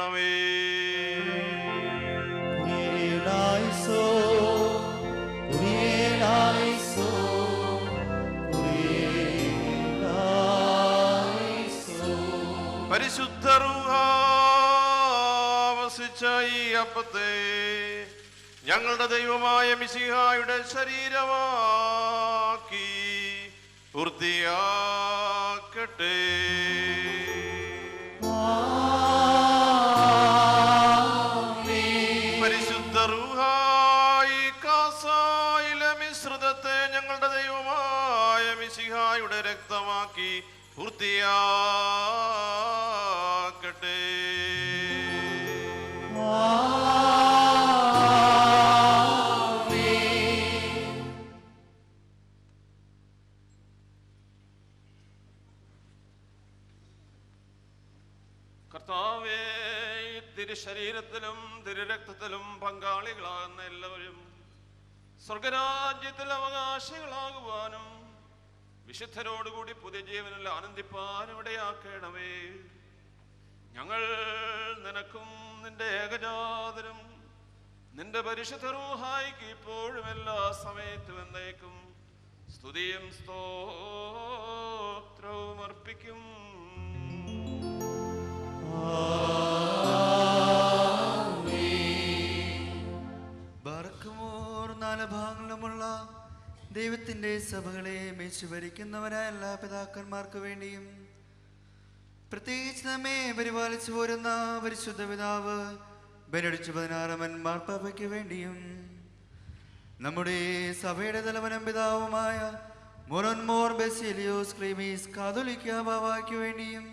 ചെയ്യണമേ. പരിശുദ്ധ റൂഹ വസിച്ച ഈ അപ്പത്തെ ഞങ്ങളുടെ ദൈവമായ മിശിഹായുടെ ശരീരമാക്കി പൂർത്തിയാക്കട്ടെ. പരിശുദ്ധ റൂഹ ഈ കാസായിലെ മിശ്രിതത്തെ ഞങ്ങളുടെ ദൈവമായ മിശിഹായുടെ രക്തമാക്കി പൂർത്തിയാക്കട്ടെ. കർത്താവേ, തിരുശരീരത്തിലും തിരുരക്തത്തിലും പങ്കാളികളാകുന്ന എല്ലാവരും സ്വർഗരാജ്യത്തിൽ അവകാശികളാകുവാനും വിശുദ്ധരോടുകൂടി പുതിയ ജീവനിൽ ആനന്ദിപ്പാനും ഇടയാക്കണമേ. ഞങ്ങൾ നിനക്കും നിന്റെ ഏകജാതനും നിന്റെ പരിശുദ്ധ റൂഹായിക്ക് ഇപ്പോഴും എല്ലാ സമയത്തും എന്നേക്കും സ്തുതിയും സ്തോത്രവും അർപ്പിക്കും. ബർക്കുമോർ നാല് ഭാഗങ്ങളുമുള്ള ദൈവത്തിന്റെ സഭകളെ മേച്ചു ഭരിക്കുന്നവരായ എല്ലാ പിതാക്കന്മാർക്ക് വേണ്ടിയും പ്രത്യേകിച്ച് നമ്മെ പരിപാലിച്ചു പോരുന്ന പരിശുദ്ധ പിതാവ് ബെനഡിക്ട് 16 മാർപ്പാപ്പയ്ക്ക് വേണ്ടിയും നമ്മുടെ സഭയുടെ തലവനും പിതാവുമായ മൊറോൻമോർ ബെസിലിയോസ് ക്ലീമീസ് കാതോലിക്ക ബാവായ്ക്ക് വേണ്ടിയും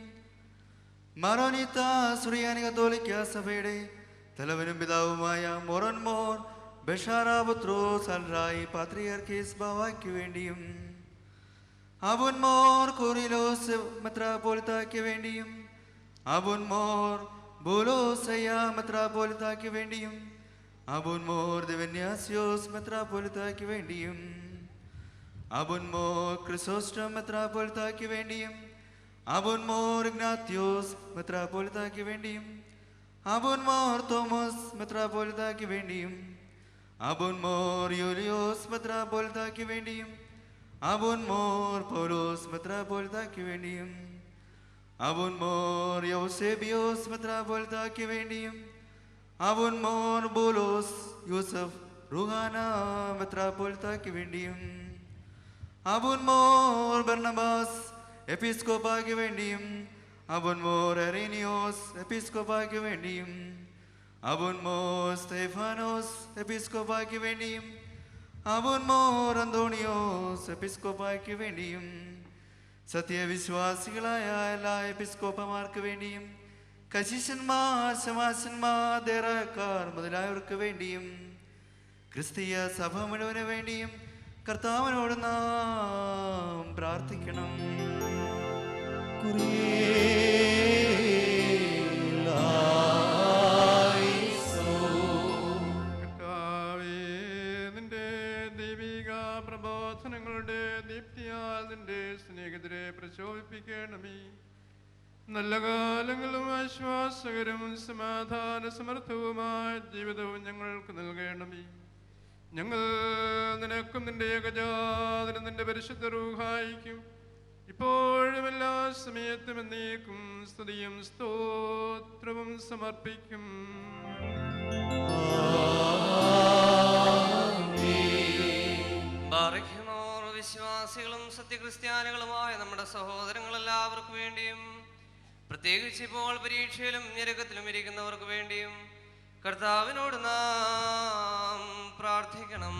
മറോനിത്ത സുറിയാനി കത്തോലിക്ക സഭയുടെ തലവനും പിതാവുമായ മൊറോൻമോർ ബഷാറാബുത്രോസ് അൽറായി പാത്രിയർക്കീസ് ബാവായ്ക്ക് വേണ്ടിയും അബുൻമോർ കോറിലോസ് മെത്രാപ്പോലിത്തായ്ക്ക് വേണ്ടിയും അബുൻമോർ ബോലോസയ്യ മെത്രാപ്പോലിത്തായ്ക്ക് വേണ്ടിയും അബുൻമോർ ദിവന്യാസ്യോസ് മെത്രാപ്പോലിത്തായ്ക്ക് വേണ്ടിയും അബുൻമോർ ക്രിസോസ്റ്റം മെത്രാപ്പോലിത്തായ്ക്ക് വേണ്ടിയും അബുൻമോർ ഇഗ്നാത്യോസ് മെത്രാപ്പോലിത്തായ്ക്ക് വേണ്ടിയും അബുൻമോർ തോമസ് മെത്രാപ്പോലിത്തായ്ക്ക് വേണ്ടിയും അബുൻമോർ യൂലിയോസ് മെത്രാപ്പോലിത്തായ്ക്ക് വേണ്ടിയും അബുൻമോർ പൗലോസ് മെത്രാപ്പോലിത്തായ്ക്ക് വേണ്ടിയും അബുൻമോർ യൗസേബിയോസ് മെത്രാപ്പോലിത്തായ്ക്ക് വേണ്ടിയും അബുൻമോർ ബോലോസ് യൂസഫ് റുഹാന മെത്രാപ്പോലിത്തായ്ക്ക് വേണ്ടിയും അബുൻമോർ ബർണബാസ് എപ്പിസ്കോപ്പായ്ക്ക് വേണ്ടിയും അബുൻമോർ എറേനിയോസ് എപ്പിസ്കോപ്പായ്ക്ക് വേണ്ടിയും അബുൻമോർ സ്തേഫാനോസ് എപ്പിസ്കോപ്പായ്ക്ക് വേണ്ടിയും അബുൻമോർ അന്തോണിയോസ് എപ്പിസ്കോപ്പായ്ക്ക് വേണ്ടിയും സത്യവിശ്വാസികളായ എല്ലാ എപ്പിസ്കോപ്പമാർക്ക് വേണ്ടിയും കശിശന്മാർ ശമാശന്മാർ ദേറാക്കാർ മുതലായവർക്ക് വേണ്ടിയും ക്രിസ്തീയ സഭ മുഴുവന് വേണ്ടിയും കർത്താവിനോട് നാം പ്രാർത്ഥിക്കണം. കർത്താവേ, നിന്റെ ദൈവിക പ്രബോധനങ്ങളുടെ ദീപ്തിയാൽ നിന്റെ സ്നേഹിതരെ പ്രചോദിപ്പിക്കണമേ. നല്ല കാലങ്ങളും ആശ്വാസകരും സമാധാന സമർത്ഥവുമായ ജീവിതവും ഞങ്ങൾക്ക് നൽകണമേ. ഞങ്ങൾ നിനക്കും നിന്റെ ഏകജാതനും നിന്റെ പരിശുദ്ധ റൂഹായിക്കും ഇപ്പോഴും എല്ലാ സമയത്തും എന്നേക്കും സ്തുതിയും സ്തോത്രവും സമർപ്പിക്കും. വിശ്വാസികളും സത്യക്രിസ്ത്യാനികളുമായ നമ്മുടെ സഹോദരങ്ങളെല്ലാവർക്കും വേണ്ടിയും പ്രത്യേകിച്ച് ഇപ്പോൾ പരീക്ഷയിലും ഞെരുക്കത്തിലും ഇരിക്കുന്നവർക്ക് വേണ്ടിയും കർത്താവിനോട് നാം പ്രാർത്ഥിക്കണം.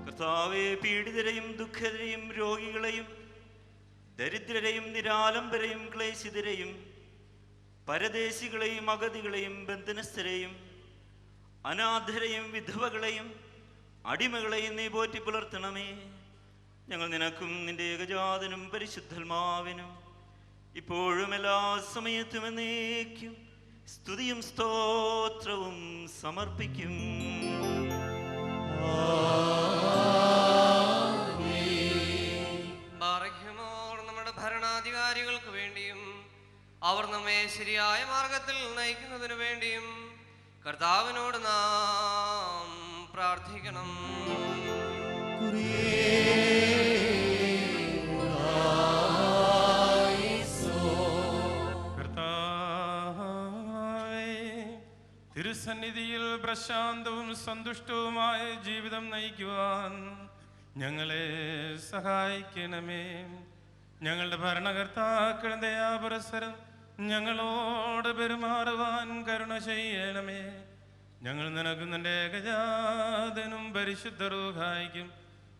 കർത്താവേ, പീഡിതരെയും ദുഃഖിതരെയും രോഗികളെയും ദരിദ്രരെയും നിരാലംബരെയും ക്ലേശിതരെയും പരദേശികളെയും അഗതികളെയും ബന്ധനസ്ഥരെയും അനാഥരെയും വിധവകളെയും അടിമകളെയും നീ പോറ്റി പുലർത്തണമേ. ഞങ്ങൾ നിനക്കും നിന്റെ ഏകജാതനും പരിശുദ്ധാത്മാവിനും ഇപ്പോഴും എല്ലാ സമയത്തും എന്നേക്കും സ്തുതിയും സ്തോത്രവും സമർപ്പിക്കും. കാര്യങ്ങൾക്ക് വേണ്ടിയും അവർ നമ്മെ ശരിയായ മാർഗത്തിൽ നയിക്കുന്നതിനു വേണ്ടിയും കർത്താവിനോട് നാം പ്രാർത്ഥിക്കണം. തിരുസന്നിധിയിൽ പ്രശാന്തവും സന്തുഷ്ടവുമായ ജീവിതം നയിക്കുവാൻ ഞങ്ങളെ സഹായിക്കണമേ. ഞങ്ങളുടെ ഭരണകർത്താക്കളുടെ ദയാപുരസ്സരം ഞങ്ങളോട് പെരുമാറുവാൻ കരുണ ചെയ്യണമേ. ഞങ്ങൾ നിനക്കും നിന്റെ ഏകജാതനും പരിശുദ്ധ റൂഹായിക്കും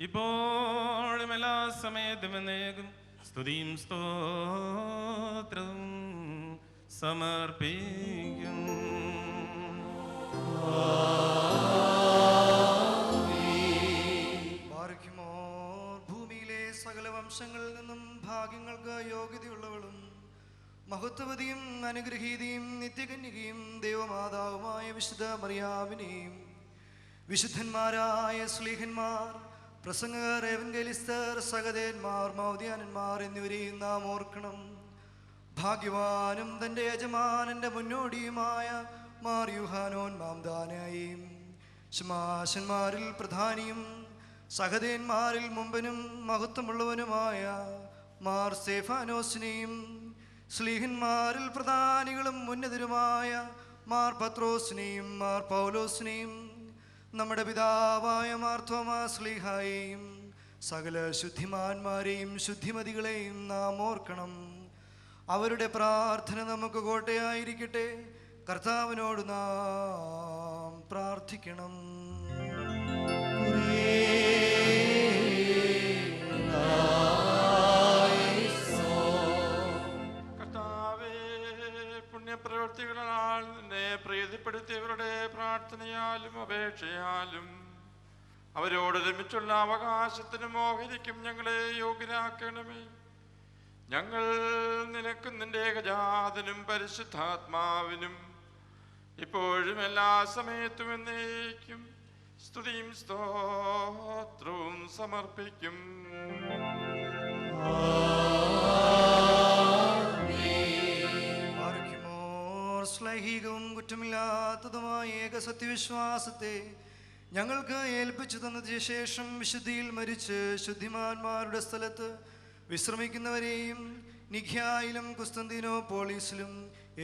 ഇപ്പോഴും എല്ലാ സമയത്തും എന്നേക്കും സ്തുതിയും സ്തോത്രവും സമർപ്പിക്കും. ഭൂമിയിലെ സകല വംശങ്ങളിൽ നിന്നും ഭാഗ്യങ്ങൾക്ക് യോഗ്യതയുള്ളവളും മഹത്വവതിയും അനുഗ്രഹീതയും നിത്യകന്യകയും ദൈവമാതാവുമായ വിശുദ്ധ മറിയാമിനെയും വിശുദ്ധന്മാരായ ശ്ലീഹന്മാർ, പ്രസംഗകർ, എവൻഗലിസ്തർ, സഹദേന്മാർ, മൗദ്യാനന്മാർ എന്നിവരെയും നാം ഓർക്കണം. ഭാഗ്യവാനും തൻ്റെ യജമാനന്റെ മുന്നോടിയുമായ മാർ യൂഹാനോൻ മാംദാനായും ശമാശന്മാരിൽ പ്രധാനിയും സഹദേന്മാരിൽ മുമ്പനും മഹത്വമുള്ളവനുമായ മാർ സേഫാനോസിനെയും ശ്ലീഹന്മാരിൽ പ്രധാനികളും ഉന്നതരുമായ മാർ പത്രോസിനെയും മാർ പൗലോസിനെയും നമ്മുടെ പിതാവായ മാർ തോമാസ് ശ്ലീഹായെയും സകല ശുദ്ധിമാന്മാരെയും ശുദ്ധിമതികളെയും നാം ഓർക്കണം. അവരുടെ പ്രാർത്ഥന നമുക്ക് കോട്ടയായിരിക്കട്ടെ. കർത്താവിനോട് നാം പ്രാർത്ഥിക്കണം. കർത്താവേ, പുണ്യപ്രവൃത്തികളാൽ നിന്നെ പ്രീതിപ്പെടുത്തിയവരുടെ പ്രാർത്ഥനയാലും അപേക്ഷയാലും അവരോടൊരുമിച്ചുള്ള അവകാശത്തിനും ഓഹരിക്കും ഞങ്ങളെ യോഗ്യരാക്കണമേ. ഞങ്ങൾ നിനക്കും നിന്റെ ഏകജാതനും പരിശുദ്ധാത്മാവിനും ഇപ്പോഴും എല്ലാ സമയത്തും എന്നേക്കും സ്തുതിയും സ്തോത്രവും സമർപ്പിക്കും. ശ്ലൈഹികവും കുറ്റമില്ലാത്തതുമായ ഏക സത്യവിശ്വാസത്തെ ഞങ്ങൾക്ക് ഏൽപ്പിച്ചു തന്നതിന് ശേഷം വിശുദ്ധിയിൽ മരിച്ച് ശുദ്ധിമാന്മാരുടെ സ്ഥലത്ത് വിശ്രമിക്കുന്നവരെയും നിഖ്യായിലും കുസ്തന്തീനോപോളീസിലും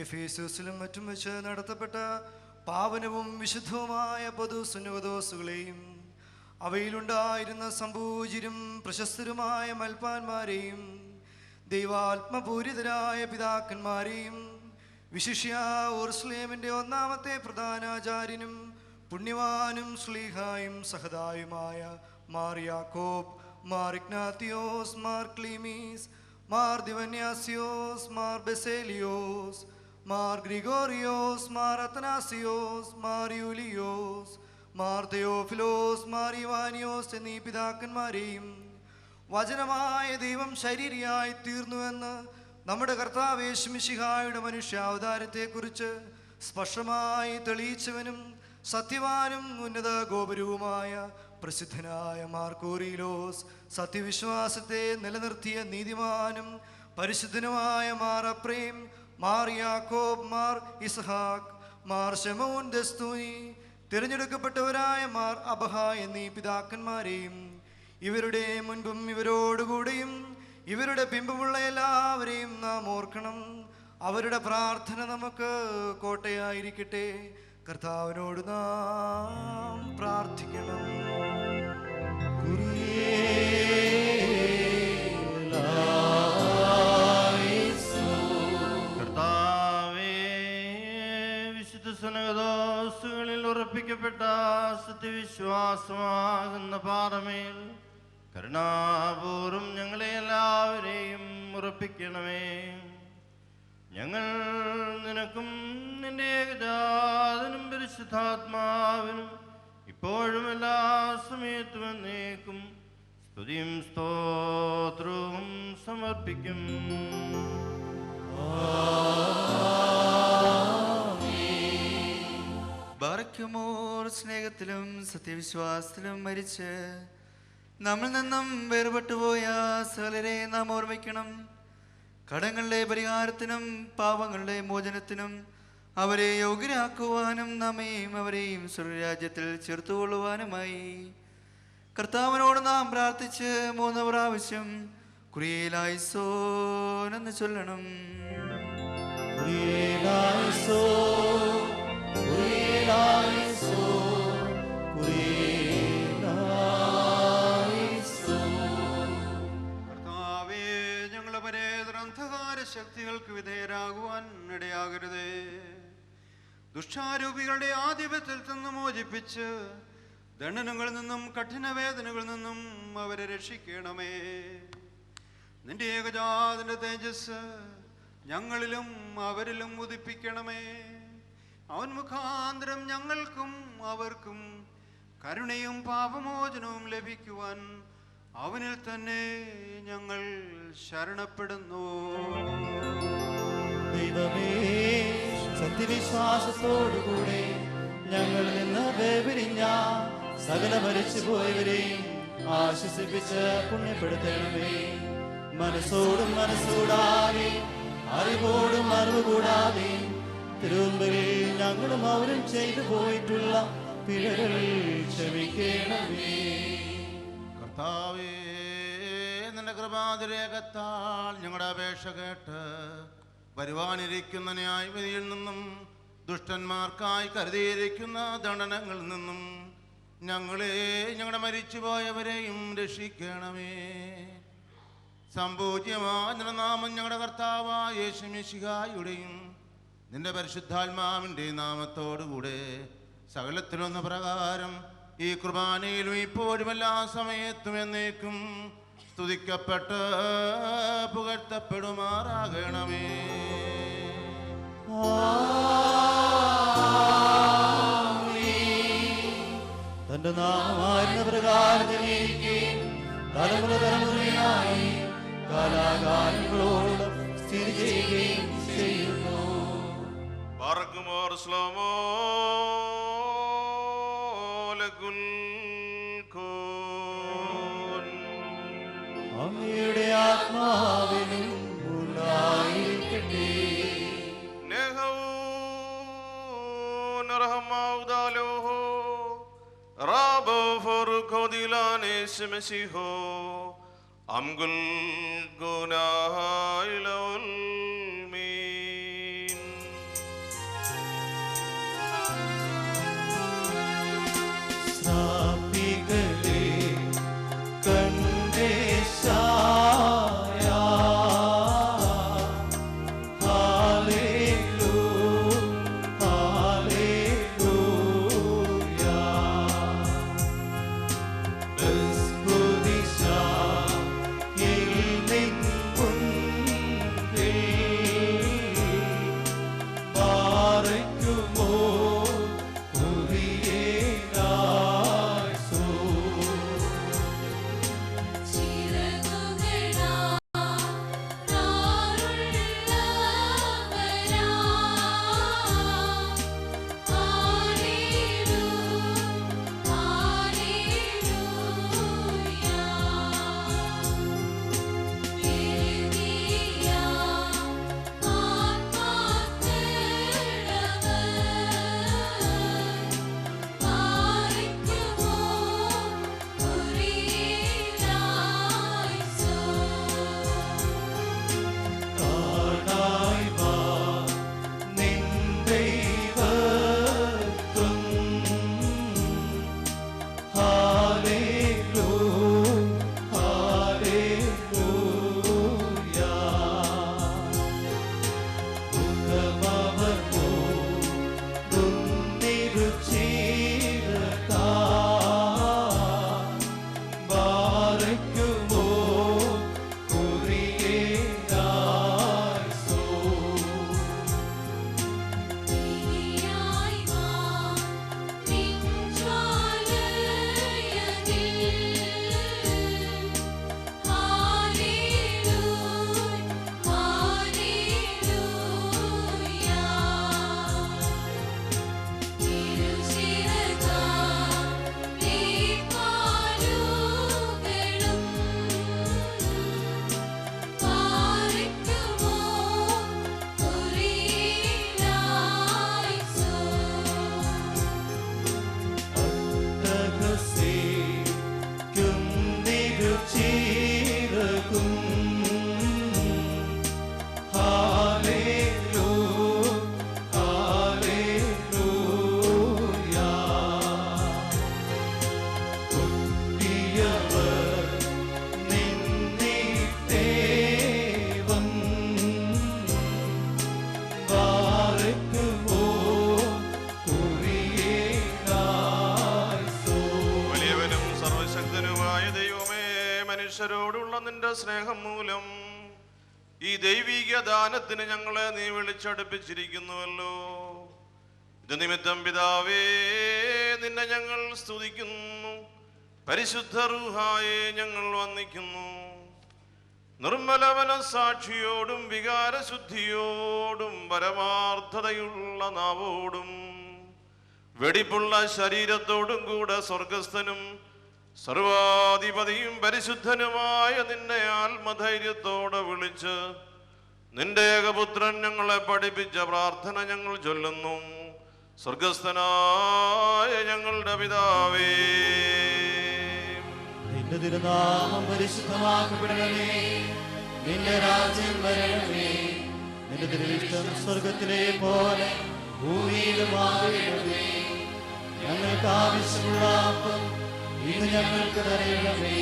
എഫേസോസിലും മറ്റും വെച്ച് നടത്തപ്പെട്ട പാവനവും വിശുദ്ധവുമായ പൊതുസുന്നവദോസുകളെയും അവയിലുണ്ടായിരുന്ന സംപൂജ്യരും പ്രശസ്തരുമായ മൽപ്പാന്മാരെയും ദൈവാത്മപൂരിതരായ പിതാക്കന്മാരെയും വിശിഷ്യ യെരൂശലേമിന്റെ ഒന്നാമത്തെ പ്രധാനാചാര്യനും പുണ്യവാനും ശ്ലീഹായും സഹദായുമായ മാർ യാക്കോബ്, മാർ ഇഗ്നാത്തിയോസ്, മാർ ക്ലീമീസ്, മാർ ദിവന്യാസിയോസ്, മാർ ബെസേലിയോസ്, മാർ ഗ്രിഗോറിയോസ്, മാർ അത്തനാസിയോസ്, മാർ യൂലിയോസ്, മാർ തെയോഫിലോസ്, മാർ ഇവാനിയോസ് എന്നീ പിതാക്കന്മാരെയും വചനമായ ദൈവം ശരീരിയായി തീർന്നുവെന്ന് നമ്മുടെ കർത്താവ് യേശു മിശിഹായുടെ മനുഷ്യാവതാരത്തെക്കുറിച്ച് സ്പഷ്ടമായി തെളിയിച്ചവനും സത്യവാനും ഉന്നത ഗോപുരവുമായ പ്രസിദ്ധനായ മാർ കോറിലോസ്, സത്യവിശ്വാസത്തെ നിലനിർത്തിയ നീതിമാനും പരിശുദ്ധനുമായ മാർ അപ്രേം, മാർ യാക്കോബ്, മാർ ഇസ്ഹാക്ക്, മാർ ശമൂൻ ദസ്തൂനി, തിരഞ്ഞെടുക്കപ്പെട്ടവരായ മാർ അബഹ എന്നീ പിതാക്കന്മാരെയും ഇവരുടെ മുൻപും ഇവരോടുകൂടെയും ഇവരുടെ പിമ്പുമുള്ള എല്ലാവരെയും നാം ഓർക്കണം. അവരുടെ പ്രാർത്ഥന നമുക്ക് കോട്ടയായിരിക്കട്ടെ. കർത്താവിനോട് നാം പ്രാർത്ഥിക്കണം. കർത്താവേ, വിശുദ്ധ സുന്നതദോസുകളിൽ ഉറപ്പിക്കപ്പെട്ട സത്യവിശ്വാസമാകുന്ന പാറമേൽ കരുണാപൂർവം ഞങ്ങളെ എല്ലാവരെയും ഉറപ്പിക്കണമേ. ഞങ്ങൾ നിനക്കും നിന്റെ ഏകജാതനും പരിശുദ്ധാത്മാവിനും ഇപ്പോഴും എല്ലാ സമയത്തും എന്നേക്കും സ്തുതിയും സ്തോത്രവും സമർപ്പിക്കും. ബാറയ്ക്കുമോർ സ്നേഹത്തിലും സത്യവിശ്വാസത്തിലും മരിച്ച് നമ്മിൽ നിന്നും വേർപെട്ടുപോയ സകലരെ നാം ഓർമ്മിക്കണം. കടങ്ങളുടെ പരിഹാരത്തിനും പാപങ്ങളുടെ മോചനത്തിനും അവരെ യോഗ്യരാക്കുവാനും നമ്മയും അവരെയും സ്വർഗരാജ്യത്തിൽ ചേർത്തുകൊള്ളുവാനുമായി കർത്താവിനോട് നാം പ്രാർത്ഥിച്ച് 3 പ്രാവശ്യം കുരിയേലായിസോൻ എന്ന് ചൊല്ലണം. കർത്താവേ, ഞങ്ങളെ പരേതര അന്ധകാര ശക്തികൾക്ക് വിധേയരാകുവാൻ ഇടയാകരുതേ. ദുഷ്ടാരൂപികളുടെ ആധിപത്യത്തിൽ നിന്ന് മോചിപ്പിച്ച് ദണ്ഡനങ്ങളിൽ നിന്നും കഠിനവേദനകളിൽ നിന്നും അവരെ രക്ഷിക്കണമേ. നിന്റെ ഏകജാതന്റെ തേജസ് ഞങ്ങളിലും അവരിലും ഉദിപ്പിക്കണമേ. അവൻ മുഖാന്തരം ഞങ്ങൾക്കും അവർക്കും കരുണയും പാപമോചനവും ലഭിക്കുവാൻ അവനിൽ തന്നെ ഞങ്ങൾ ശരണപ്പെടുന്നു. ദൈവമേ, സത്യവിശ്വാസത്തോടുകൂടെ ഞങ്ങളിൽ നിന്ന് വേർപിരിഞ്ഞ സകല മരിച്ചുപോയവരെയും ആശ്വസിപ്പിച്ച് പുണ്യപ്പെടുത്തണമേ. മനസ്സോടും മനസ്സൂടാതെ അറിവോടും അറിവ് കൂടാതെ തിരുമുമ്പിൽ ഞങ്ങളും അവരും ചെയ്തു പോയിട്ടുള്ള പിഴകൾ ക്ഷമിക്കണമേ. കർത്താവേ, നിന്റെ കൃപാതിരേകത്താൽ ഞങ്ങളുടെ അപേക്ഷ കേട്ട് വരുവാനിരിക്കുന്ന ന്യായവിധിയിൽ നിന്നും ദുഷ്ടന്മാർക്കായി കരുതിയിരിക്കുന്ന ദണ്ഡനങ്ങളിൽ നിന്നും ഞങ്ങളെ ഞങ്ങളുടെ മരിച്ചുപോയവരെയും രക്ഷിക്കണമേ. സംപൂജ്യമായ നിന്റെ നാമം ഞങ്ങളുടെ കർത്താവായ യേശു മിശിഹായുടെയും നിന്റെ പരിശുദ്ധാത്മാവിൻ്റെ നാമത്തോടുകൂടെ സകലത്തിലൊന്ന പ്രകാരം ഈ കുർബാനയിലും ഇപ്പോഴും എല്ലാ സമയത്തും എന്നേക്കും സ്തുതിക്കപ്പെട്ട് പുകഴ്ത്തപ്പെടുമാറാകണമേ. തന്റെ നാമമായിരുന്ന പ്രകാരം തലമുറ തലമുറയായി കാലാകാലങ്ങളോളം സ്ഥിതി ചെയ്യുകയും ചെയ്യുന്നു. ബാറക്കുമോർ ശ്ലോമോ ലകുൽ കോൻ. അങ്ങയുടെ ആത്മാവിനും ഉണ്ടായിരിക്കട്ടെ. നെഹൗൻ റഹ്മൗദാലോഹോ റാബോ ഫറുഖോദിലാനേസ് മെസിഹോ അംഗുൽ ഗുനായിലൗൽ മീൻ. ശ്രാപ്പികളെ കണ്ടേശായ ഹല്ലേലൂയ. മനുഷ്യരോടുള്ള നിന്റെ സ്നേഹം മൂലം ഈ ദൈവിക ദാനത്തിന് ഞങ്ങളെ നീ വിളിച്ചടുപ്പിച്ചിരിക്കുന്നുവല്ലോ. ഇത് നിമിത്തം പിതാവേ നിന്നെ ഞങ്ങൾ സ്തുതിക്കുന്നു. പരിശുദ്ധ റൂഹായെ ഞങ്ങൾ വന്ദിക്കുന്നു. നിർമ്മല മനസ്സാക്ഷിയോടും വികാരശുദ്ധിയോടും പരമാർത്ഥതയുള്ള നാവോടും വെടിപ്പുള്ള ശരീരത്തോടും കൂടെ സ്വർഗസ്ഥനും സർവാധിപതിയും പരിശുദ്ധനുമായ നിന്നെ ആത്മധൈര്യത്തോടെ വിളിച്ച് നിന്റെ ഏകപുത്രൻ ഞങ്ങളെ പഠിപ്പിച്ച പ്രാർത്ഥന ഞങ്ങൾ ചൊല്ലുന്നു. സ്വർഗസ്ഥനായ ഞങ്ങളുടെ പിതാവേ, നിന്റെ തിരുനാമം പരിശുദ്ധമാക്കപ്പെടണമേ. നിന്റെ രാജ്യം വരണമേ. നിന്റെ തിരുവിഷ്ടം സ്വർഗത്തിലെ പോലെ ഭൂമിയിലുമാകണമേ. ഞങ്ങൾക്ക് ആവശ്യമുള്ള അപ്പം ഇന്ന് ഞങ്ങൾക്ക് തരണമേ.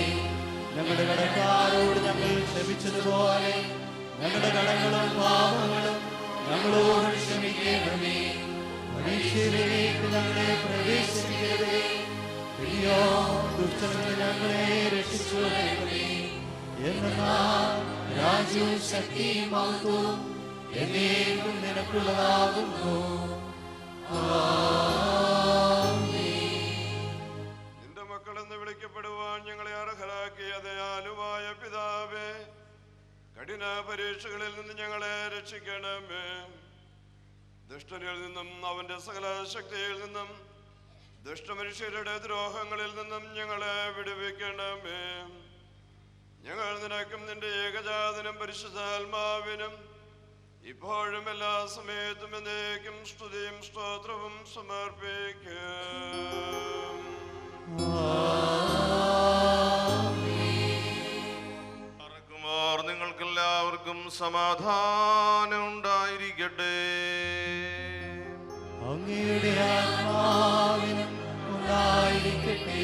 ഞങ്ങളുടെ കടക്കാരോട് ഞങ്ങൾ ക്ഷമിച്ചതുപോലെ ഞങ്ങളുടെ കടങ്ങളും പാപങ്ങളും ഞങ്ങളോട് ക്ഷമിക്കണമേ. പരീക്ഷയിലേക്ക് ഞങ്ങളെ പ്രവേശിപ്പിക്കരുതേ. പിന്നെയോ ദുഷ്ടനിൽ ഞങ്ങളെ രക്ഷിച്ചു എന്നാൽ രാജ്യവും ശക്തിയും മഹത്വവും എന്നേക്കും നിനക്കുള്ളതാകുന്നു. നിന്റെ മക്കളെന്ന് വിളിക്കപ്പെടുവാൻ ഞങ്ങളെ അർഹരാക്കിയ ദയാലുവായ പിതാവേ, കഠിന പരീക്ഷകളിൽ നിന്ന് ഞങ്ങളെ രക്ഷിക്കണമേ. ദുഷ്ടനിൽ നിന്നും അവന്റെ സകല ശക്തിയിൽ നിന്നും ദുഷ്ടമനുഷ്യരുടെ ദ്രോഹങ്ങളിൽ നിന്നും ഞങ്ങളെ വിടുവിക്കണമേ. ഞങ്ങൾ നിനക്കും നിന്റെ ഏകജാതനും പരിശുദ്ധാത്മാവിനും ഇപ്പോഴും എല്ലാ സമയത്തും എന്നേക്കും സ്തുതിയും സ്തോത്രവും സമർപ്പിക്കും. നിങ്ങൾക്കെല്ലാവർക്കും സമാധാനം ഉണ്ടായിരിക്കട്ടെ. അങ്ങയുടെ ആത്മാവിനും ഉണ്ടായിരിക്കട്ടെ.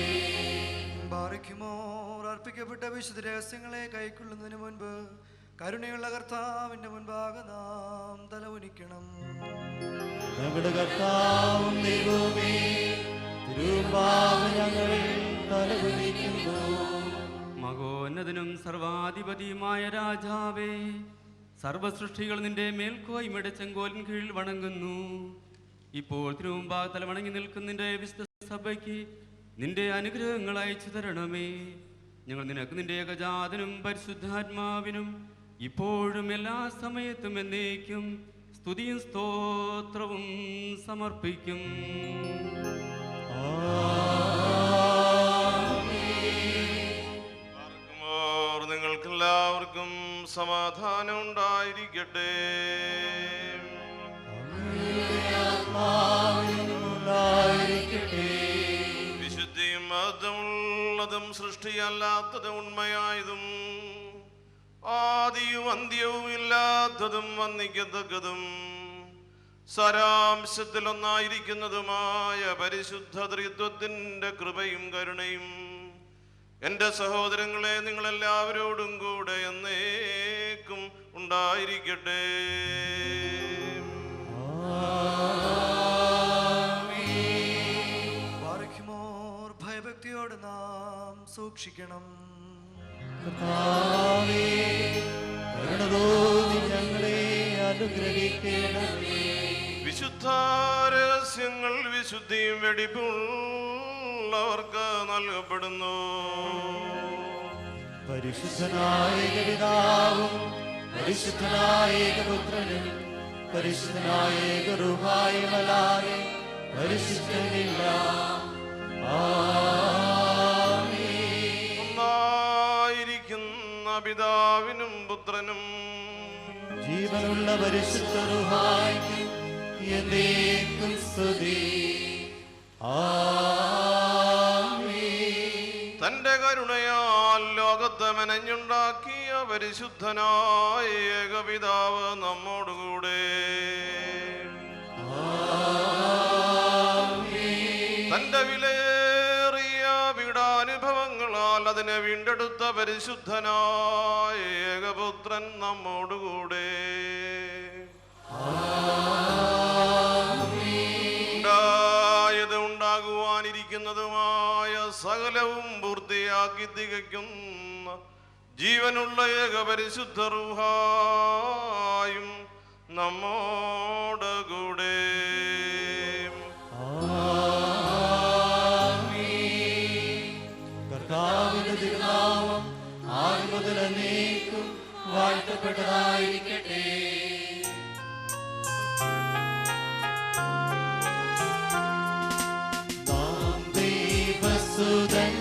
ബാറയ്ക്കുമോർ അർപ്പിക്കപ്പെട്ട വിശുദ്ധ രഹസ്യങ്ങളെ കൈക്കൊള്ളുന്നതിന് മുൻപ് കരുണയുള്ള കർത്താവിന്റെ മുൻപാകെ നാം തലകുനിക്കണം. ഞങ്ങളുടെ കർത്താവും ദൈവമേ, തിരുമുമ്പാകെ ഞങ്ങൾ തലകുനിക്കുന്നു. മഹോന്നതനും സർവാധിപതിയുമായ രാജാവേ, സർവസൃഷ്ടികൾ നിന്റെ മേൽക്കോയ്മയുടെ ചെങ്കോലിൻ കീഴിൽ വണങ്ങുന്നു. ഇപ്പോൾ തിരുമുമ്പാകെ തലവണങ്ങി നിൽക്കുന്ന നിന്റെ വിശുദ്ധ സഭയ്ക്ക് നിന്റെ അനുഗ്രഹങ്ങൾ അയച്ചു തരണമേ. ഞങ്ങൾ നിനക്ക് നിന്റെ ഏകജാതനും പരിശുദ്ധാത്മാവിനും ഇപ്പോഴും എല്ലാ സമയത്തും എന്നേക്കും സ്തുതിയും സ്തോത്രവും സമർപ്പിക്കും. നിങ്ങൾക്കെല്ലാവർക്കും സമാധാനം ഉണ്ടായിരിക്കട്ടെ. വിശുദ്ധിയും മതമുള്ളതും സൃഷ്ടിയല്ലാത്തതും ഉണ്മയായതും ആദിയും അന്ത്യവും ഇല്ലാത്തതും വന്ദിക്കത്തക്കതും സാരാംശത്തിലൊന്നായിരിക്കുന്നതുമായ പരിശുദ്ധ ത്രിത്വത്തിന്റെ കൃപയും കരുണയും എൻ്റെ സഹോദരങ്ങളെ നിങ്ങളെല്ലാവരോടും കൂടെ എന്നേക്കും ഉണ്ടായിരിക്കട്ടെ. ബാറയ്ക്കുമോർ ഭയഭക്തിയോട് നാം സൂക്ഷിക്കണം. കർത്താവേ, കരുണ തോന്നി ഞങ്ങളെ അനുഗ്രഹിക്കണമേ. വിശുദ്ധ രഹസ്യങ്ങൾ വിശുദ്ധിയും വെടിപ്പുള്ളവർക്ക് നൽകപ്പെടുന്നു. പരിശുദ്ധനായ പിതാവും പരിശുദ്ധനായ പുത്രനും പരിശുദ്ധനായ റൂഹായുമല്ലാതെ പരിശുദ്ധനില്ല. ഒന്നായിരിക്കുന്ന പിതാവിനും പുത്രനും ജീവനുള്ള പരിശുദ്ധ റൂഹായ്ക്കും എന്നേക്കും സ്തുതി. തന്റെ കരുണയാൽ ലോകത്തെ മെനഞ്ഞുണ്ടാക്കിയ പരിശുദ്ധനായ ഏകപിതാവ് നമ്മോടുകൂടെ. തന്റെ വിലയേറിയ പീഡാനുഭവങ്ങളാൽ അതിനെ വീണ്ടെടുത്ത പരിശുദ്ധനായ ഏകപുത്രൻ നമ്മോടുകൂടെ. ഉണ്ടായത് ഉണ്ടാകുവാനിരിക്കുന്നതുമായ സകലവും പൂർത്തിയാക്കി തികയ്ക്കുന്ന ജീവനുള്ള ഏകപരിശുദ്ധ റൂഹായും നമ്മോട് കൂടെ. കർത്താവിന്റെ തിരുനാമം ആദ്യം മുതൽ എന്നേക്കും വാഴ്ത്തപ്പെട്ടതായിരിക്കട്ടെ. നാം ദൈവസുതൻ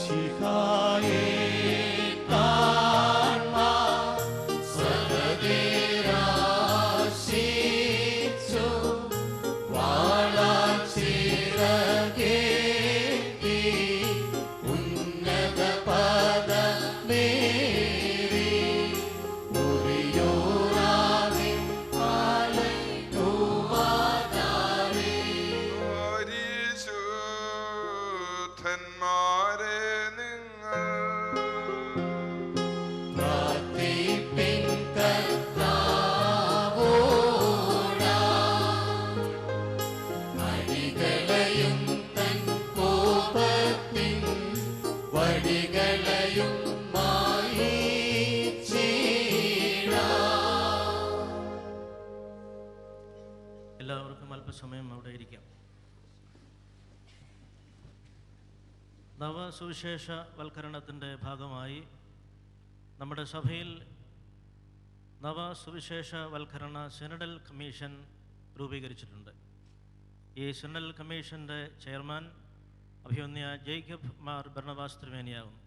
മിശിഹായേ കാൺമാൻ സ്വരതേരാശിച്ചു വാളാൽ ചിറകേറ്റി ഉന്നത പദമേറി ഉറിയോറാവിൻ ആലയുവാതാരേ. പരിശുദ്ധന്മാരെ നിങ്ങൾ പ്രാർത്ഥിപ്പിൻ കർത്താവോടാം. അടികളെയും തൻ കോപത്തിൻ വടികളെയും മായിച്ചിടാം. എല്ലാവർക്കും അല്പസമയം അവിടെ ഇരിക്കാം. നവസുവിശേഷ വൽക്കരണത്തിൻ്റെ ഭാഗമായി നമ്മുടെ സഭയിൽ നവസുവിശേഷ വൽക്കരണ സിനഡൽ കമ്മീഷൻ രൂപീകരിച്ചിട്ടുണ്ട്. ഈ സിനഡൽ കമ്മീഷൻ്റെ ചെയർമാൻ അഭിമന്യ ജേക്കബ് മാർ ബർണബാസ് തിരുമേനിയാകും.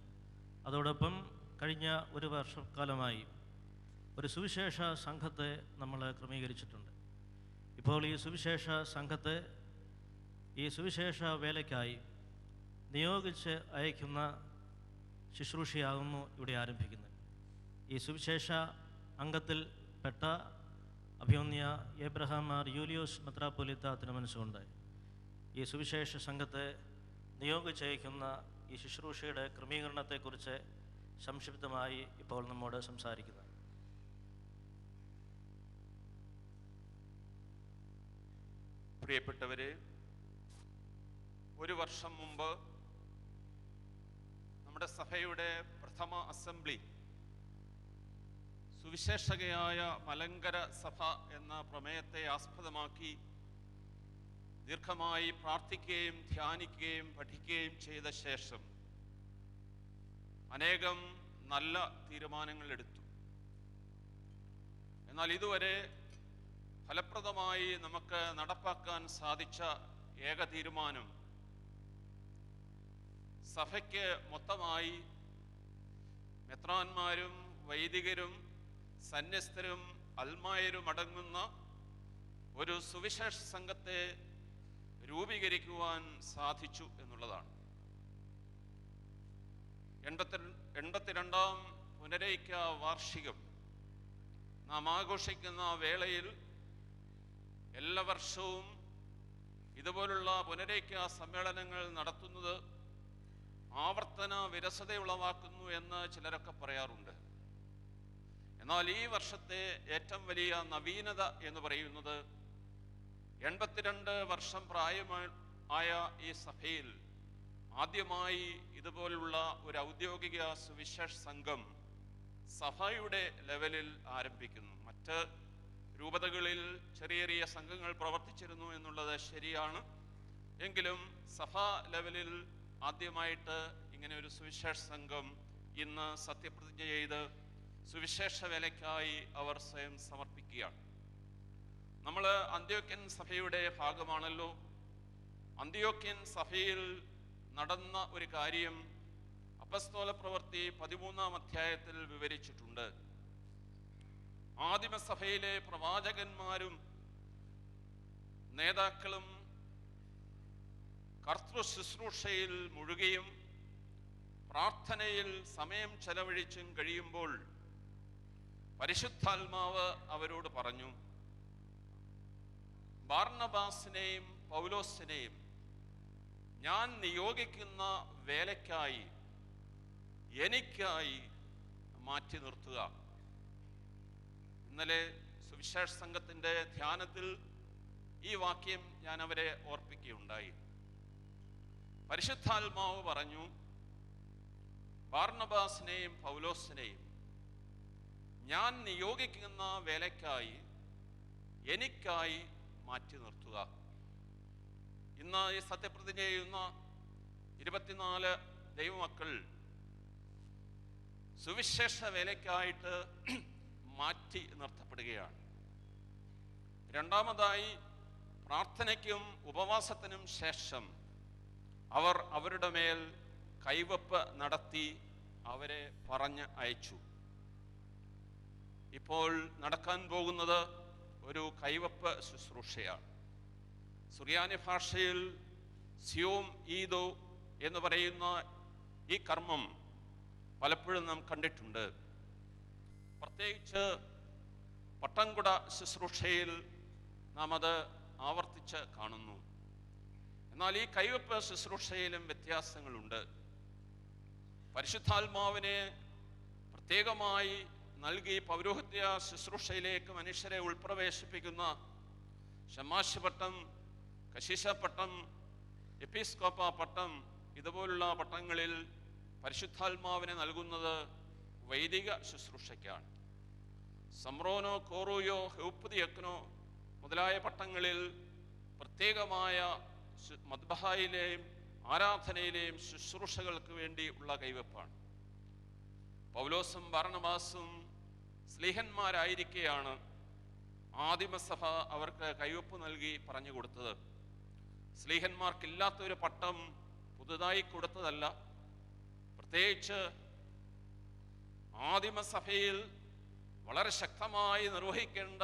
അതോടൊപ്പം കഴിഞ്ഞ ഒരു വർഷക്കാലമായി ഒരു സുവിശേഷ സംഘത്തെ നമ്മൾ ക്രമീകരിച്ചിട്ടുണ്ട്. ഇപ്പോൾ ഈ സുവിശേഷ സംഘത്തെ ഈ സുവിശേഷ വേലയ്ക്കായി നിയോഗിച്ച് അയക്കുന്ന ശുശ്രൂഷയാകുന്നു ഇവിടെ ആരംഭിക്കുന്നത്. ഈ സുവിശേഷ അംഗത്തിൽ പെട്ട അഭിമന്യ എബ്രഹാം മാർ യൂലിയോസ് മെത്രാപ്പൊലീത്ത തിരുമനസ്സുകൊണ്ട് ഈ സുവിശേഷ സംഘത്തെ നിയോഗിച്ചയക്കുന്ന ഈ ശുശ്രൂഷയുടെ ക്രമീകരണത്തെക്കുറിച്ച് സംക്ഷിപ്തമായി ഇപ്പോൾ നമ്മോട് സംസാരിക്കുന്നത്. പ്രിയപ്പെട്ടവരെ, ഒരു വർഷം മുമ്പ് നമ്മുടെ സഭയുടെ പ്രഥമ അസംബ്ലി സുവിശേഷകയായ മലങ്കര സഭ എന്ന പ്രമേയത്തെ ആസ്പദമാക്കി ദീർഘമായി പ്രാർത്ഥിക്കുകയും ധ്യാനിക്കുകയും പഠിക്കുകയും ചെയ്ത ശേഷം അനേകം നല്ല തീരുമാനങ്ങൾ എടുത്തു. എന്നാൽ ഇതുവരെ ഫലപ്രദമായി നമുക്ക് നടപ്പാക്കാൻ സാധിച്ച ഏക തീരുമാനം സഭയ്ക്ക് മൊത്തമായി മെത്രാന്മാരും വൈദികരും സന്യസ്തരും അൽമായരും അടങ്ങുന്ന ഒരു സുവിശേഷ സംഘത്തെ രൂപീകരിക്കുവാൻ സാധിച്ചു എന്നുള്ളതാണ്. 82ാം പുനരൈക്യ വാർഷികം നാം ആഘോഷിക്കുന്ന വേളയിൽ എല്ലാ വർഷവും ഇതുപോലുള്ള പുനരൈക്യ സമ്മേളനങ്ങൾ നടത്തുന്നത് ആവർത്തന വിരസതയുളവാക്കുന്നു എന്ന് ചിലരൊക്കെ പറയാറുണ്ട്. എന്നാൽ ഈ വർഷത്തെ ഏറ്റവും വലിയ നവീനത എന്ന് പറയുന്നത് 82 വർഷം പ്രായമായ ഈ സഭയിൽ ആദ്യമായി ഇതുപോലുള്ള ഒരു ഔദ്യോഗിക സുവിശേഷ സംഘം സഭയുടെ ലെവലിൽ ആരംഭിക്കുന്നു. മറ്റ് രൂപതകളിൽ ചെറിയ ചെറിയ സംഘങ്ങൾ പ്രവർത്തിച്ചിരുന്നു എന്നുള്ളത് ശരിയാണ്. എങ്കിലും സഭാ ലെവലിൽ ആദ്യമായിട്ട് ഇങ്ങനെ ഒരു സുവിശേഷ സംഘം ഇന്ന് സത്യപ്രതിജ്ഞ ചെയ്ത് സുവിശേഷ വേലയ്ക്കായി അവർ സ്വയം സമർപ്പിക്കുകയാണ്. നമ്മൾ അന്ത്യോക്യൻ സഭയുടെ ഭാഗമാണല്ലോ. അന്ത്യോക്യൻ സഭയിൽ നടന്ന ഒരു കാര്യം അപ്പസ്തോല പ്രവൃത്തി 13-ാം അധ്യായത്തിൽ വിവരിച്ചിട്ടുണ്ട്. ആദിമസഭയിലെ പ്രവാചകന്മാരും നേതാക്കളും കർത്തൃ ശുശ്രൂഷയിൽ മുഴുകയും പ്രാർത്ഥനയിൽ സമയം ചെലവഴിച്ചും കഴിയുമ്പോൾ പരിശുദ്ധാത്മാവ് അവരോട് പറഞ്ഞു, ബാർന്നബാസിനെയും പൗലോസിനെയും ഞാൻ നിയോഗിക്കുന്ന വേലയ്ക്കായി എനിക്കായി മാറ്റി നിർത്തുക. ഇന്നലെ സുവിശേഷ സംഘത്തിൻ്റെ ധ്യാനത്തിൽ ഈ വാക്യം ഞാൻ അവരെ ഓർപ്പിക്കുകയുണ്ടായി. പരിശുദ്ധാത്മാവ് പറഞ്ഞു, ബാർന്നബാസിനെയും പൗലോസിനെയും ഞാൻ നിയോഗിക്കുന്ന വേലയ്ക്കായി എനിക്കായി മാറ്റി നിർത്തുക. ഇന്ന് ഈ സത്യപ്രതിജ്ഞ ചെയ്യുന്ന 24 ദൈവമക്കൾ സുവിശേഷ വേലയ്ക്കായിട്ട് മാറ്റി നിർത്തപ്പെടുകയാണ്. രണ്ടാമതായി, പ്രാർത്ഥനയ്ക്കും ഉപവാസത്തിനും ശേഷം അവർ അവരുടെ മേൽ കൈവപ്പ് നടത്തി അവരെ പറഞ്ഞ് അയച്ചു. ഇപ്പോൾ നടക്കാൻ പോകുന്നത് ഒരു കൈവപ്പ് ശുശ്രൂഷയാണ്. സുറിയാനി ഭാഷയിൽ സ്യോം ഈദോ എന്ന് പറയുന്ന ഈ കർമ്മം പലപ്പോഴും നാം കണ്ടിട്ടുണ്ട്. പ്രത്യേകിച്ച് പട്ടംകുട ശുശ്രൂഷയിൽ നാം അത് ആവർത്തിച്ച് കാണുന്നു. എന്നാൽ ഈ കൈവപ്പ് ശുശ്രൂഷയിലും വ്യത്യാസങ്ങളുണ്ട്. പരിശുദ്ധാത്മാവിനെ പ്രത്യേകമായി നൽകി പൗരോഹിത്യ ശുശ്രൂഷയിലേക്ക് മനുഷ്യരെ ഉൾപ്രവേശിപ്പിക്കുന്ന ഷമാശ് പട്ടം, കശീശ പട്ടം, എപ്പിസ്കോപ്പ പട്ടം, ഇതുപോലുള്ള പട്ടങ്ങളിൽ പരിശുദ്ധാത്മാവിനെ നൽകുന്നത് വൈദിക ശുശ്രൂഷയ്ക്കാണ്. സംറോനോ, കോറോയോ, ഹൌപ്പതിയക്കനോ മുതലായ പട്ടങ്ങളിൽ പ്രത്യേകമായ മദ്ബഹായിലെയും ആരാധനയിലെയും ശുശ്രൂഷകൾക്ക് വേണ്ടി ഉള്ള കൈവപ്പാണ്. പൗലോസും ബർണ്ണബാസും സ്ലീഹന്മാരായിരിക്കെയാണ് ആദിമസഭ അവർക്ക് കൈവപ്പ് നൽകി പറഞ്ഞു കൊടുത്തത്. സ്ലീഹന്മാർക്കില്ലാത്തൊരു പട്ടം പുതുതായി കൊടുത്തതല്ല. പ്രത്യേകിച്ച് ആദിമസഭയിൽ വളരെ ശക്തമായി നിർവഹിക്കേണ്ട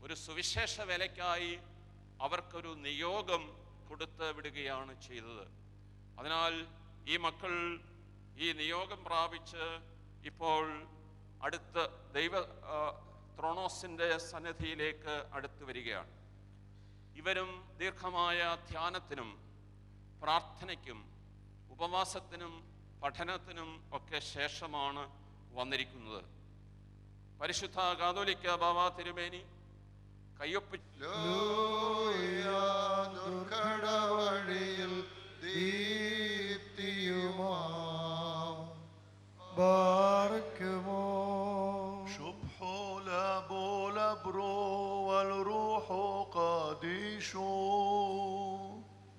ഒരു സുവിശേഷ വേലയ്ക്കായി അവർക്കൊരു നിയോഗം കൊടുത്ത് വിടുകയാണ് ചെയ്തത്. അതിനാൽ ഈ മക്കൾ ഈ നിയോഗം പ്രാപിച്ച് ഇപ്പോൾ അടുത്ത് ദൈവ ത്രോണോസിൻ്റെ സന്നിധിയിലേക്ക് അടുത്ത് വരികയാണ്. ഇവരും ദീർഘമായ ധ്യാനത്തിനും പ്രാർത്ഥനയ്ക്കും ഉപവാസത്തിനും പഠനത്തിനും ഒക്കെ ശേഷമാണ് വന്നിരിക്കുന്നത്. പരിശുദ്ധ കാതോലിക്ക ബാവ തിരുമേനി കയ്യൊപ്പിൽ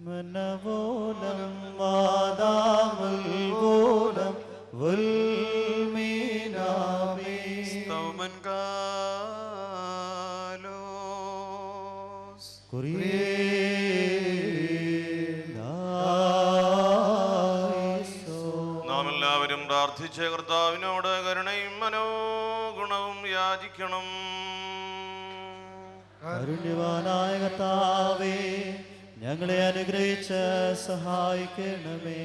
منبولم مادام الغولم والمينامي استومن قالوس നാം എല്ലാവരും പ്രാർത്ഥിച്ച കർത്താവിനോട് കരുണയും മനോഗുണവും യാചിക്കണം. കാരുണ്യവാനായ കർത്താവേ, ഞങ്ങളെ അനുഗ്രഹിച്ച് സഹായിക്കണമേ.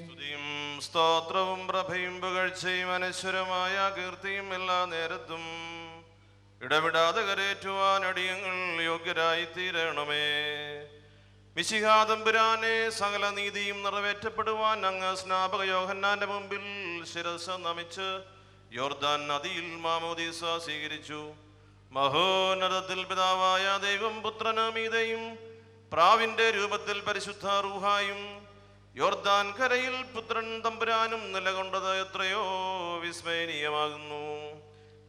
സ്തുതിയും സ്തോത്രവും പ്രഭയും പുകഴ്ചയും അനശ്വരമായ കീർത്തിയും എല്ലാ നേരത്തും ഇടവിടാതെ കരേറ്റുവാൻ അടിയങ്ങൾ യോഗ്യരായി തീരണമേ. മിശിഹാതമ്പുരാനെ, സകല നീതിയും നിറവേറ്റപ്പെടുവാൻ അങ്ങ് സ്നാപക യോഹന്നാന്റെ മുമ്പിൽ ശിരസ് നമിച്ച് യോർദാൻ നദിയിൽ മാമോദീസ സ്വീകരിച്ചു. മഹോന്നതത്തിൽ പിതാവായ ദൈവം പുത്രനാമീതയും പ്രാവിന്റെ രൂപത്തിൽ പരിശുദ്ധ റൂഹായും യോർദാൻ കരയിൽ പുത്രൻ തമ്പുരാനും നിലകൊണ്ടത് എത്രയോ വിസ്മയനീയമാകുന്നു.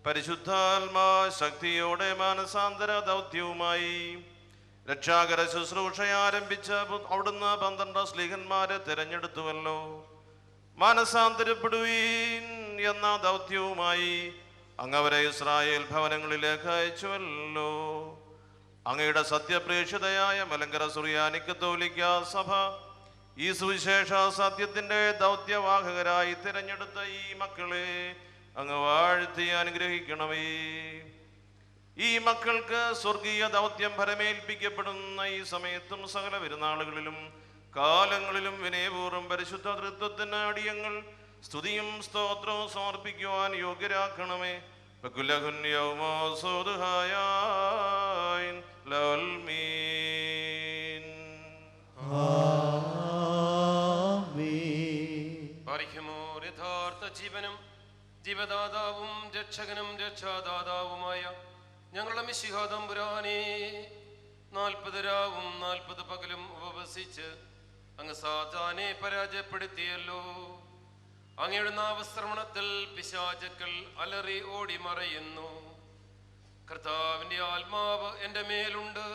പരിശുദ്ധാത്മാ ശക്തിയോടെ മാനസാന്തര ദൗത്യവുമായി രക്ഷാകര ശുശ്രൂഷ ആരംഭിച്ച അവിടുന്ന് 12 സ്ലീഹന്മാരെ തിരഞ്ഞെടുത്തുവല്ലോ. മാനസാന്തരപ്പെടുവീൻ എന്ന ദൗത്യവുമായി അങ്ങവരെ ഇസ്രായേൽ ഭവനങ്ങളിലേക്ക് അയച്ചുവല്ലോ. അങ്ങയുടെ സത്യപ്രേക്ഷിതയായ മലങ്കര സുറിയാനി കത്തോലിക്ക സഭ ഈ സുവിശേഷ സത്യത്തിന്റെ ദൗത്യവാഹകരായി തിരഞ്ഞെടുത്ത ഈ മക്കളെ അങ്ങ് വാഴ്ത്തി അനുഗ്രഹിക്കണമേ. ഈ മക്കൾക്ക് സ്വർഗീയ ദൗത്യം ഫലമേൽപ്പിക്കപ്പെടുന്ന ഈ സമയത്തും സകല പെരുന്നാളുകളിലും കാലങ്ങളിലും വിനയപൂർവ്വം പരിശുദ്ധ തൃത്വത്തിന് അടിയങ്ങൾ സ്തുതിയും സ്തോത്രവും സമർപ്പിക്കുവാൻ യോഗ്യരാക്കണമേ. യഥാർത്ഥ ജീവനും ജീവദാതാവും രക്ഷകനും രക്ഷാദാതാവുമായ ഞങ്ങളുടെ മിശിഹാ തമ്പുരാനേ, 40 രാവും 40 പകലും ഉപവസിച്ച് അങ്ങ് സാത്താനെ പരാജയപ്പെടുത്തിയല്ലോ. അങ്ങയുടെ നാമശ്രവണത്തിൽ പിശാചുക്കൾ അലറി ഓടി മറയുന്നു. കർത്താവിന്റെ ആത്മാവ് എൻ്റെ മേലുണ്ട്.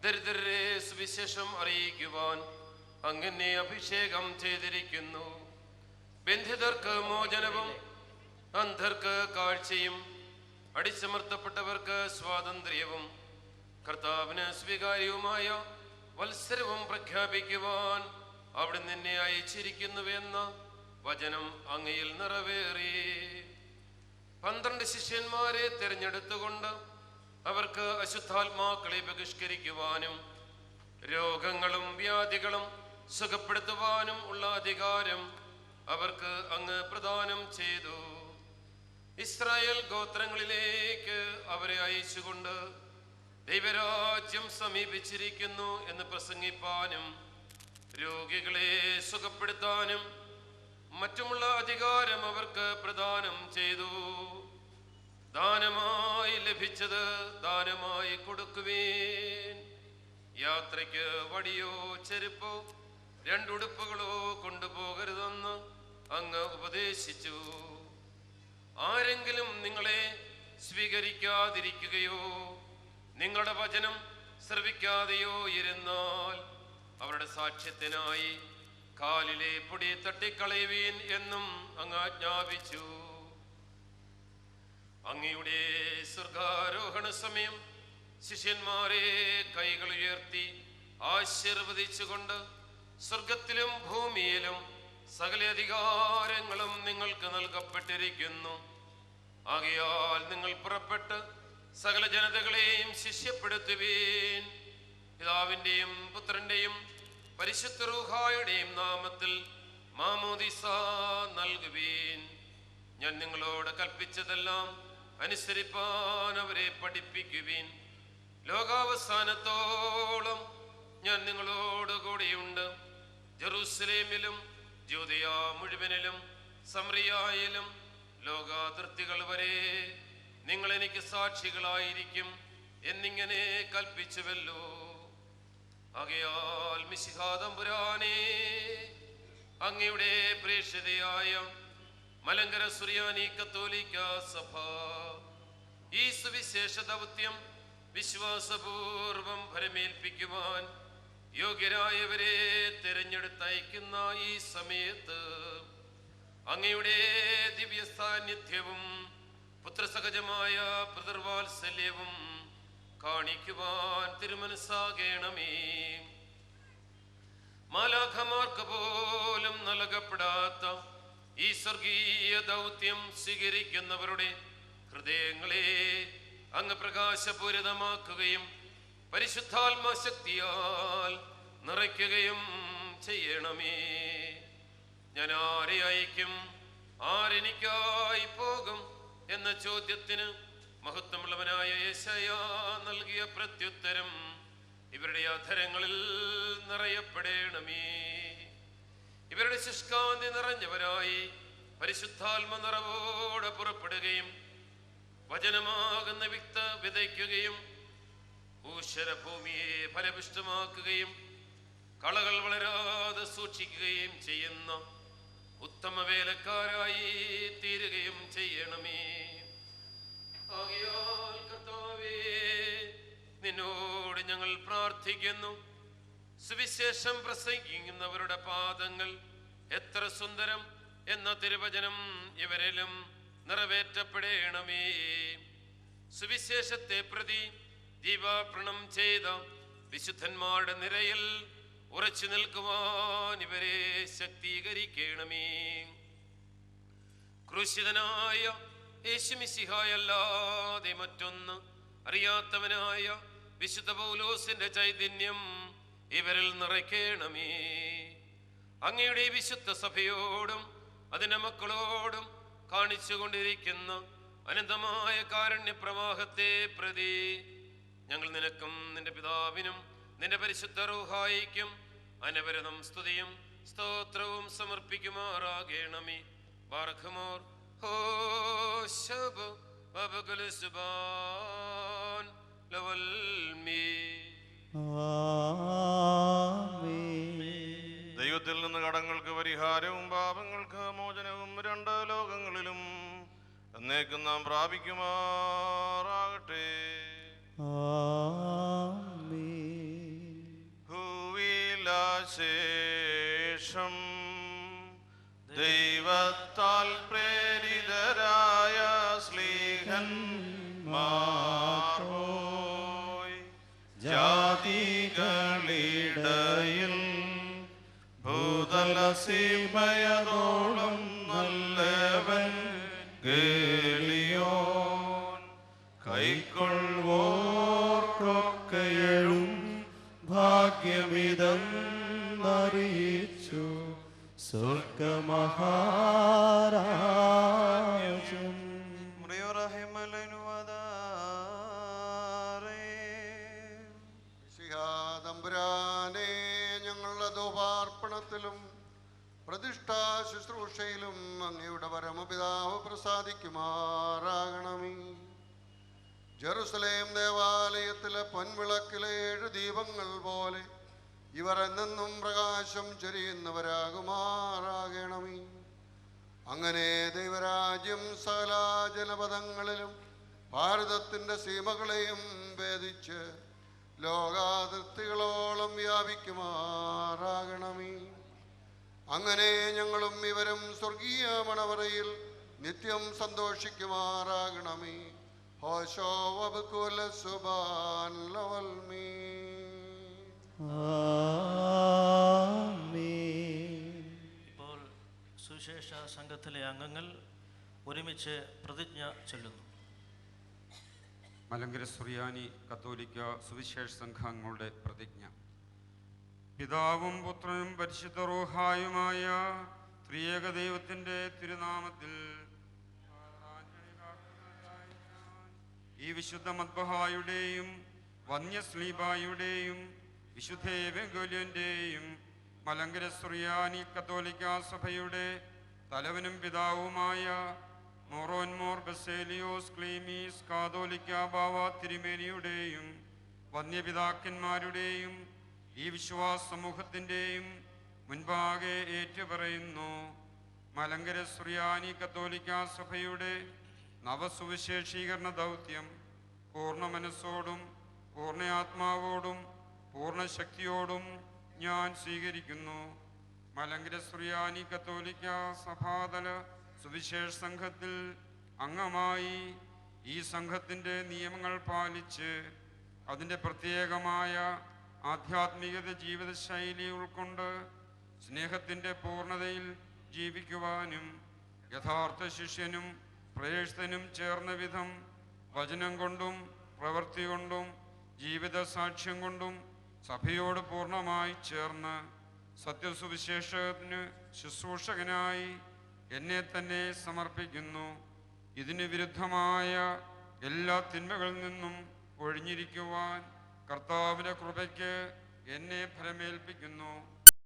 ദരിദ്രരെ സുവിശേഷം അറിയിക്കുവാൻ അങ്ങനെ അഭിഷേകം ചെയ്തിരിക്കുന്നു. ബന്ധിതർക്ക് മോചനവും അന്ധർക്ക് കാഴ്ചയും അടിച്ചമർത്തപ്പെട്ടവർക്ക് സ്വാതന്ത്ര്യവും കർത്താവിന് സ്വീകാര്യവുമായ വത്സരവും പ്രഖ്യാപിക്കുവാൻ അവിടെ നിന്നെ അയച്ചിരിക്കുന്നുവെന്ന വചനം അങ്ങയിൽ നിറവേറി. 12 ശിഷ്യന്മാരെ തിരഞ്ഞെടുത്തുകൊണ്ട് അവർക്ക് അശുദ്ധാത്മാക്കളെ ബഹിഷ്കരിക്കുവാനും രോഗങ്ങളും വ്യാധികളും സുഖപ്പെടുത്തുവാനും ഉള്ള അധികാരം അവർക്ക് അങ്ങ് പ്രദാനം ചെയ്തു. ഇസ്രായേൽ ഗോത്രങ്ങളിലേക്ക് അവരെ അയച്ചുകൊണ്ട് ദൈവരാജ്യം സമീപിച്ചിരിക്കുന്നു എന്ന് പ്രസംഗിപ്പാനും രോഗികളെ സുഖപ്പെടുത്താനും മറ്റുമുള്ള അധികാരം അവർക്ക് പ്രദാനം ചെയ്തു. ദാനമായി ലഭിച്ചത് ദാനമായി കൊടുക്കുവീൻ. യാത്രയ്ക്ക് വടിയോ ചെരുപ്പോ 2 ഉടുപ്പുകളോ കൊണ്ടുപോകരുതെന്ന് അങ്ങ് ഉപദേശിച്ചു. ആരെങ്കിലും നിങ്ങളെ സ്വീകരിക്കാതിരിക്കുകയോ നിങ്ങളുടെ വചനം ശ്രവിക്കാതെയോ ഇരുന്നാൽ അവരുടെ സാക്ഷ്യത്തിനായി കാലിലെ പൊടി തട്ടിക്കളയുവീൻ എന്നും അങ്ങ് ആജ്ഞാപിച്ചു. അങ്ങയുടെ സ്വർഗാരോഹണ സമയം ശിഷ്യന്മാരെ കൈകൾ ഉയർത്തി ആശീർവദിച്ചുകൊണ്ട് സ്വർഗത്തിലും ഭൂമിയിലും സകല അധികാരങ്ങളും നിങ്ങൾക്ക് നൽകപ്പെട്ടിരിക്കുന്നു. ആകയാൽ നിങ്ങൾ പുറപ്പെട്ട് സകല ജനതകളെയും ശിഷ്യപ്പെടുത്തുവീൻ. പിതാവിൻ്റെയും പുത്രൻ്റെയും പരിശുദ്ധ റൂഹായുടെയും നാമത്തിൽ മാമോദിസ നൽകുവീൻ. ഞാൻ നിങ്ങളോട് കൽപ്പിച്ചതെല്ലാം അനുസരിപ്പാൻ അവരെ പഠിപ്പിക്കുവീൻ. ലോകാവസാനത്തോളം ഞാൻ നിങ്ങളോട് കൂടെയുണ്ട്. ജെറൂസലേമിലും ജ്യോതിയ മുഴുവനിലും സമറിയായിലും ലോകാതിർത്തികൾ വരെ നിങ്ങൾ എനിക്ക് സാക്ഷികളായിരിക്കും എന്നിങ്ങനെ കൽപ്പിച്ചുവല്ലോ. ആകയാൽ മിശിഹാ തമ്പുരാനേ, അങ്ങയുടെ പ്രേക്ഷിതയായ മലങ്കര സുറിയാനി കത്തോലിക്ക സഭ ഈ സുവിശേഷ ദൗത്യം വിശ്വാസപൂർവം ഫലമേൽപ്പിക്കുവാൻ യോഗ്യരായവരെ തിരഞ്ഞെടുത്തയക്കുന്ന ഈ സമയത്ത് അങ്ങയുടെ ദിവ്യ സാന്നിധ്യവും പുത്രസഹജമായ പിതൃവാത്സല്യവും കാണിക്കുവാൻ തിരുമനസ്സാകണമേ. മാലാഖമാർക്ക് പോലും നൽകപ്പെടാത്ത ഈ സ്വർഗീയ ദൗത്യം സ്വീകരിക്കുന്നവരുടെ ഹൃദയങ്ങളെ അങ്ങ് പ്രകാശപൂരിതമാക്കുകയും പരിശുദ്ധാത്മശക്തിയാൽ നിറയ്ക്കുകയും ചെയ്യണമേ. ഞാൻ ആരെ അയക്കും, ആരെനിക്കായി പോകും എന്ന ചോദ്യത്തിന് മഹത്വമുള്ളവനായ യെശയ്യാ നൽകിയ പ്രത്യുത്തരം ഇവരുടെ അധരങ്ങളിൽ നിറയപ്പെടണമേ. ഇവരുടെ ശുഷ്കാന്തി നിറഞ്ഞവരായി പരിശുദ്ധാത്മ നിറവോടെ പുറപ്പെടുകയും വചനമാകുന്ന വിത്ത് വിതയ്ക്കുകയും ഊഷരഭൂമിയെ ഫലപുഷ്ടമാക്കുകയും കളകൾ വളരാതെ സൂക്ഷിക്കുകയും ചെയ്യുന്ന ഉത്തമ വേലക്കാരായി തീരുകയും ചെയ്യണമേ. ആകയാൽ കർത്താവേ, നിന്നോട് ഞങ്ങൾ പ്രാർത്ഥിക്കുന്നു. സുവിശേഷം പ്രസംഗിക്കുന്നവരുടെ പാദങ്ങൾ എത്ര സുന്ദരം എന്ന തിരുവചനം ഇവരിലും നിറവേറ്റപ്പെടണമേ. സുവിശേഷത്തെ പ്രതി ജീവാർപ്പണം ചെയ്ത വിശുദ്ധന്മാരുടെ നിരയിൽ ഉറച്ചു നിൽക്കുവാൻ ഇവരെ ശക്തീകരിക്കണമേ. ക്രൂശിതനായ യേശുമിശിഹായല്ലാതെ മറ്റൊന്ന് അറിയാത്തവനായ വിശുദ്ധ പൗലോസിന്റെ ചൈതന്യം ഇവരിൽ നിറയ്ക്കണമേ. അങ്ങയുടെ വിശുദ്ധ സഭയോടും അതിന്റെ മക്കളോടും കാണിച്ചുകൊണ്ടിരിക്കുന്ന അനന്തമായ കാരുണ്യപ്രവാഹത്തെ പ്രതി ഞങ്ങൾ നിനക്കും നിന്റെ പിതാവിനും നിന്റെ പരിശുദ്ധ റൂഹായിക്കും അനവരതം സ്തുതിയും സ്തോത്രവും സമർപ്പിക്കുമാറാകണമേ. ബാറഖ്മോർ ഹോശബ് വബകുൽ സുബാൻ ലവൽമീ. ദൈവത്തിൽ നിന്ന് കടങ്ങൾക്ക് പരിഹാരവും പാപങ്ങൾക്ക് മോചനവും 2 ലോകങ്ങളിലും എന്നേക്കും നാം പ്രാപിക്കുമാറാകട്ടെ. ഭൂവിലാശേഷം ദൈവത്താൽ പ്രേരിതരായ സ്ലീഹന്മാരോയ് ജാതികളിടയിൽ ഭൂലോകമൊക്കെയും ഭൂതല സീമയതോളം നല്ലവൻ ഗേലിയോൻ കൈക്കൊള്ളുവോർക്കൊക്കെയും ഭാഗ്യമിതെന്നറിയിച്ചു സ്വർഗമഹാരാജൻ. തമ്പുരാനെ, ഞങ്ങളുടെ ധൂപാർപ്പണത്തിലും പ്രതിഷ്ഠാ ശുശ്രൂഷയിലും അങ്ങയുടെ പരമപിതാവ് പ്രസാദിക്കുമാറാകണമേ. ജെറുസലേം ദേവാലയത്തിലെ പൊൻവിളക്കിലെ 7 ദീപങ്ങൾ പോലെ ഇവർ എന്നെന്നും പ്രകാശം ചൊരിയുന്നവരാകുമാറാകണമേ. അങ്ങനെ ദൈവരാജ്യം സകല ജനപദങ്ങളിലും ഭാരതത്തിൻ്റെ സീമകളെയും ഭേദിച്ച് ലോകാതിർത്തികളോളം വ്യാപിക്കുമാറാകണമേ. അങ്ങനെ ഞങ്ങളും ഇവരും സ്വർഗീയ മണവറയിൽ നിത്യം സന്തോഷിക്കുമാറാകണമേ. ഹോശോ വബകുല സുബാൻ ലവൽമീ. ഇപ്പോൾ സുവിശേഷ സംഘത്തിലെ അംഗങ്ങൾ ഒരുമിച്ച് പ്രതിജ്ഞ ചൊല്ലുന്നു. മലങ്കര സുറിയാനി കത്തോലിക്ക സുവിശേഷ സംഘങ്ങളുടെ പ്രതിജ്ഞ. പിതാവും പുത്രനും പരിശുദ്ധ റൂഹായുമായ ത്രിയേക ദൈവത്തിൻ്റെ തിരുനാമത്തിൽ ഈ വിശുദ്ധ മദ്ബഹായുടെയും വന്യസ്ലീബായുടെയും വിശുദ്ധ എവങ്കോലിയൻ്റെയും മലങ്കര സുറിയാനി കത്തോലിക്ക സഭയുടെ തലവനും പിതാവുമായ മോറോൻമോർ ബസേലിയോസ് ക്ലീമീസ് കാതോലിക്ക ബാവ തിരുമേനിയുടെയും വന്യപിതാക്കന്മാരുടെയും ഈ വിശ്വാസ സമൂഹത്തിൻ്റെയും മുൻപാകെ ഏറ്റുപറയുന്നു. മലങ്കര സുറിയാനി കത്തോലിക്ക സഭയുടെ നവസുവിശേഷീകരണ ദൗത്യം പൂർണ്ണ മനസ്സോടും പൂർണ്ണ ആത്മാവോടും പൂർണ്ണ ശക്തിയോടും ഞാൻ സ്വീകരിക്കുന്നു. മലങ്കര സുറിയാനി കത്തോലിക്ക സഭാതല സുവിശേഷ സംഘത്തിൽ അംഗമായി ഈ സംഘത്തിൻ്റെ നിയമങ്ങൾ പാലിച്ച് അതിൻ്റെ പ്രത്യേകമായ ആധ്യാത്മികത ജീവിതശൈലി ഉൾക്കൊണ്ട് സ്നേഹത്തിൻ്റെ പൂർണ്ണതയിൽ ജീവിക്കുവാനും യഥാർത്ഥ ശിഷ്യനും പ്രേക്ഷിതനും ചേർന്ന വിധം വചനം കൊണ്ടും പ്രവൃത്തി കൊണ്ടും ജീവിത സാക്ഷ്യം കൊണ്ടും സഭയോട് പൂർണ്ണമായി ചേർന്ന് സത്യസുവിശേഷത്തിന് ശുശ്രൂഷകനായി എന്നെ തന്നെ സമർപ്പിക്കുന്നു. ഇതിന് വിരുദ്ധമായ എല്ലാ തിന്മകളിൽ നിന്നും ഒഴിഞ്ഞിരിക്കുവാൻ കർത്താവിൻ്റെ കൃപയ്ക്ക് എന്നെ ഫലമേൽപ്പിക്കുന്നു.